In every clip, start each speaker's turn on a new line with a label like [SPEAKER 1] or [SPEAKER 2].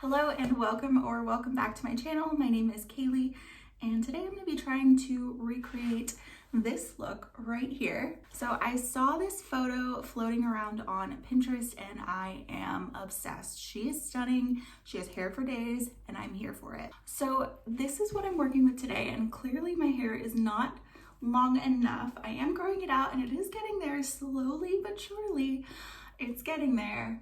[SPEAKER 1] Hello and welcome back to my channel. My name is Kaylee and today I'm going to be trying to recreate this look right here. So I saw this photo floating around on Pinterest and I am obsessed. She is stunning, she has hair for days, and I'm here for it. So this is what I'm working with today, and clearly my hair is not long enough. I am growing it out and it is getting there slowly but surely. It's getting there.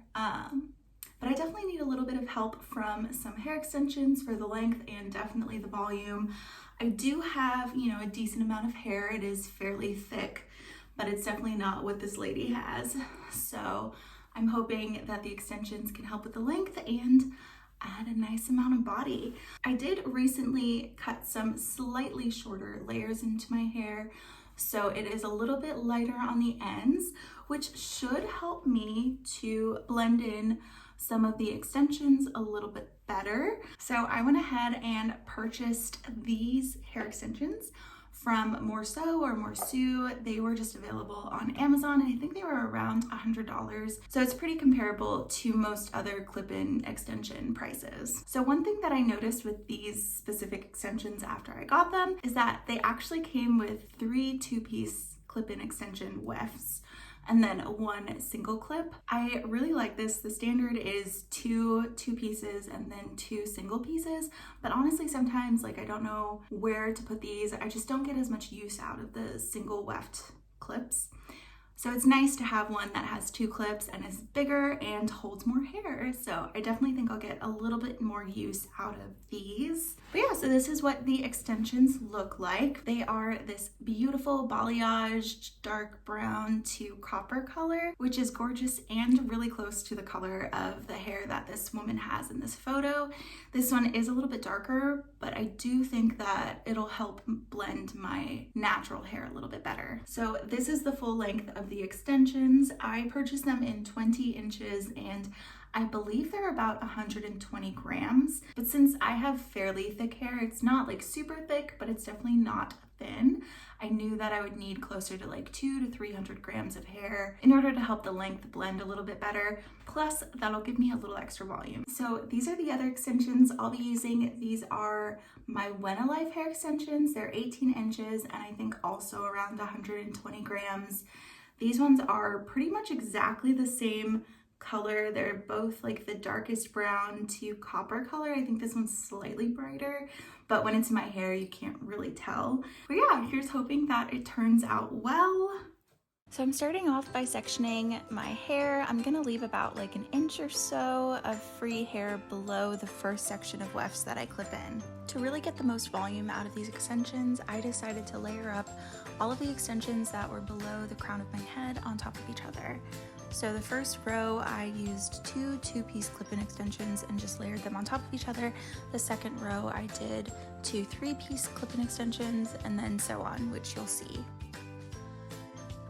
[SPEAKER 1] But I definitely need a little bit of help from some hair extensions for the length and definitely the volume. I do have, a decent amount of hair. It is fairly thick, but it's definitely not what this lady has. So I'm hoping that the extensions can help with the length and add a nice amount of body. I did recently cut some slightly shorter layers into my hair, so it is a little bit lighter on the ends, which should help me to blend in some of the extensions a little bit better. So I went ahead and purchased these hair extensions from MORESOO. They were just available on Amazon, and I think they were around $100. So it's pretty comparable to most other clip-in extension prices. So one thing that I noticed with these specific extensions after I got them is that they actually came with 3 two-piece clip-in extension wefts and then one single clip. I really like this. The standard is two pieces and then 2 single pieces, but honestly sometimes I don't know where to put these. I just don't get as much use out of the single weft clips. So it's nice to have one that has 2 clips and is bigger and holds more hair. So I definitely think I'll get a little bit more use out of these. But yeah, so this is what the extensions look like. They are this beautiful balayage dark brown to copper color, which is gorgeous and really close to the color of the hair that this woman has in this photo. This one is a little bit darker, but I do think that it'll help blend my natural hair a little bit better. So this is the full length of the extensions. I purchased them in 20 inches and I believe they're about 120 grams. But since I have fairly thick hair, it's not super thick, but it's definitely not thin. I knew that I would need closer to 200 to 300 grams of hair in order to help the length blend a little bit better. Plus, that'll give me a little extra volume. So these are the other extensions I'll be using. These are my When Alive hair extensions. They're 18 inches and I think also around 120 grams. These ones are pretty much exactly the same color. They're both the darkest brown to copper color. I think this one's slightly brighter, but when it's in my hair, you can't really tell. But yeah, here's hoping that it turns out well. So I'm starting off by sectioning my hair. I'm gonna leave about an inch or so of free hair below the first section of wefts that I clip in. To really get the most volume out of these extensions, I decided to layer up all of the extensions that were below the crown of my head on top of each other. So the first row, I used 2 two-piece clip-in extensions and just layered them on top of each other. The second row, I did 2 3-piece clip-in extensions, and then so on, which you'll see.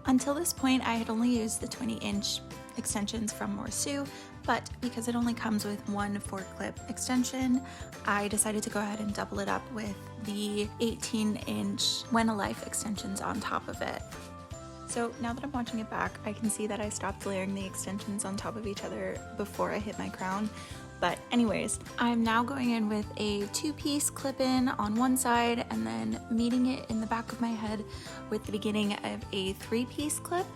[SPEAKER 1] Until this point, I had only used the 20-inch extensions from MORESOO, but because it only comes with 1 4-clip extension, I decided to go ahead and double it up with the 18-inch When Alive extensions on top of it. So now that I'm watching it back, I can see that I stopped layering the extensions on top of each other before I hit my crown. But anyways, I'm now going in with a 2-piece clip-in on one side and then meeting it in the back of my head with the beginning of a 3-piece clip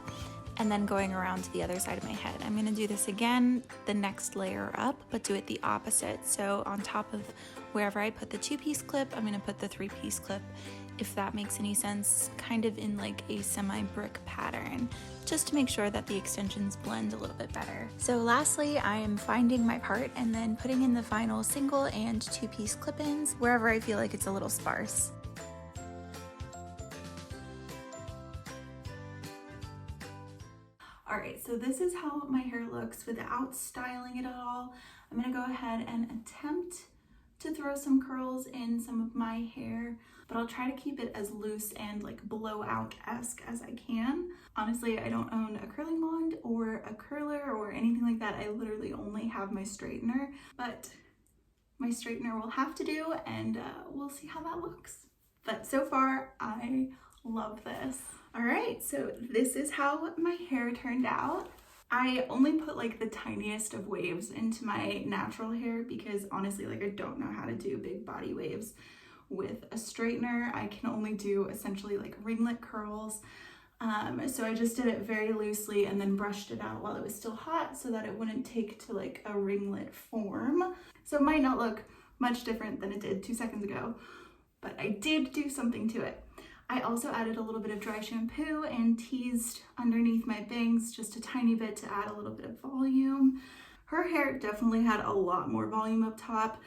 [SPEAKER 1] and then going around to the other side of my head. I'm gonna do this again, the next layer up, but do it the opposite. So on top of wherever I put the 2-piece clip, I'm gonna put the 3-piece clip, if that makes any sense, kind of in a semi-brick pattern, just to make sure that the extensions blend a little bit better. So lastly, I am finding my part and then putting in the final single and 2-piece clip-ins wherever I feel like it's a little sparse. Alright, so this is how my hair looks without styling it at all. I'm gonna go ahead and attempt to throw some curls in some of my hair, but I'll try to keep it as loose and blowout-esque as I can. Honestly, I don't own a curling wand or a curler or anything like that. I literally only have my straightener, but my straightener will have to do, and we'll see how that looks. But so far, I love this. All right, so this is how my hair turned out. I only put like the tiniest of waves into my natural hair because honestly, like I don't know how to do big body waves with a straightener. I can only do essentially like ringlet curls. So I just did it very loosely and then brushed it out while it was still hot so that it wouldn't take to like a ringlet form. So it might not look much different than it did 2 seconds ago, but I did do something to it. I also added a little bit of dry shampoo and teased underneath my bangs just a tiny bit to add a little bit of volume. Her hair definitely had a lot more volume up top.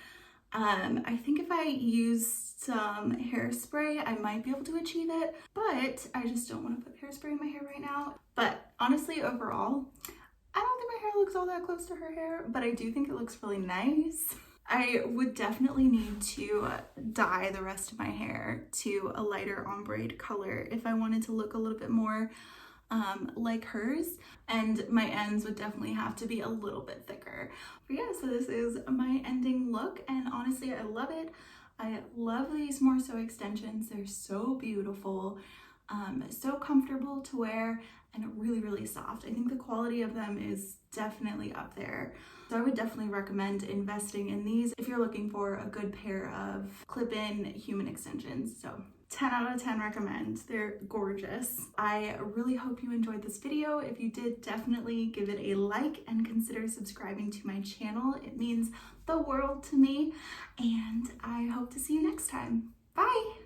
[SPEAKER 1] I think if I used some hairspray, I might be able to achieve it, but I just don't want to put hairspray in my hair right now. But honestly, overall, I don't think my hair looks all that close to her hair, but I do think it looks really nice. I would definitely need to dye the rest of my hair to a lighter ombre color if I wanted to look a little bit more like hers, and my ends would definitely have to be a little bit thicker. But yeah, so this is my ending look, and honestly I love it. I love these MORESOO extensions. They're so beautiful, so comfortable to wear, and really soft. I think the quality of them is definitely up there. So I would definitely recommend investing in these if you're looking for a good pair of clip-in human extensions. So 10 out of 10 recommend. They're gorgeous. I really hope you enjoyed this video. If you did, definitely give it a like and consider subscribing to my channel. It means the world to me, and I hope to see you next time. Bye!